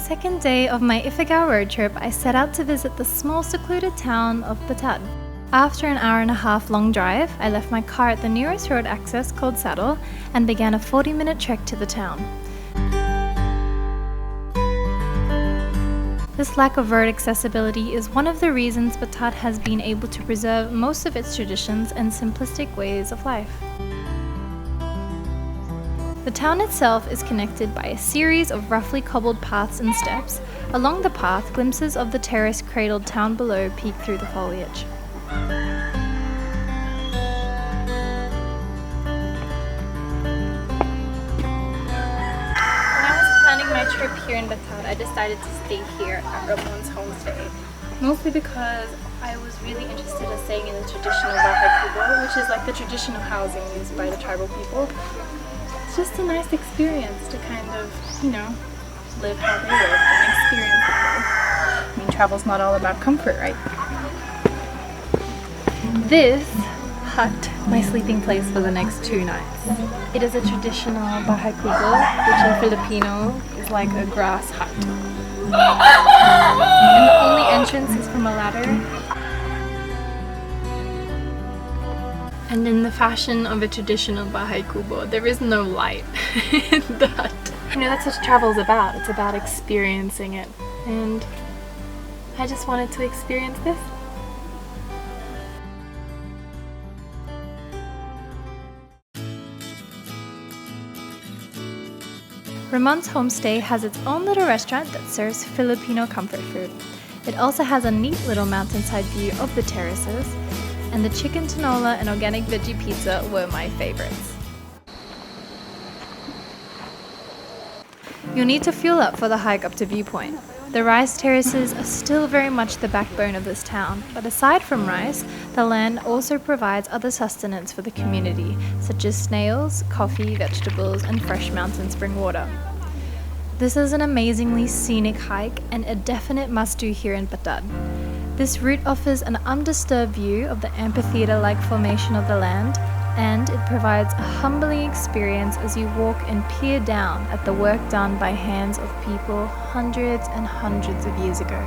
second day of my Ifugao road trip, I set out to visit the small secluded town of Batad. After an hour-and-a-half long drive, I left my car at the nearest road access called Saddle and began a 40-minute trek to the town. This lack of road accessibility is one of the reasons Batad has been able to preserve most of its traditions and simplistic ways of life. The town itself is connected by a series of roughly cobbled paths and steps. Along the path, glimpses of the terrace-cradled town below peek through the foliage. When I was planning my trip here in Batad, I decided to stay here at Ramon's homestay. Mostly because I was really interested in staying in the traditional bahay kubo, which is like the traditional housing used by the tribal people. It's just a nice experience to kind of, live how they live and experience it. I mean, travel's not all about comfort, right? This hut, my sleeping place for the next 2 nights. It is a traditional bahay kubo, which in Filipino is like a grass hut. And the only entrance is from a ladder. And in the fashion of a traditional bahay kubo, there is no light in the hut. That's what travel is about. It's about experiencing it. And I just wanted to experience this. Ramon's homestay has its own little restaurant that serves Filipino comfort food. It also has a neat little mountainside view of the terraces, and the chicken tinola and organic veggie pizza were my favorites. You'll need to fuel up for the hike up to Viewpoint. The rice terraces are still very much the backbone of this town, but aside from rice, the land also provides other sustenance for the community, such as snails, coffee, vegetables, and fresh mountain spring water. This is an amazingly scenic hike and a definite must-do here in Batad. This route offers an undisturbed view of the amphitheater-like formation of the land, and it provides a humbling experience as you walk and peer down at the work done by hands of people hundreds and hundreds of years ago.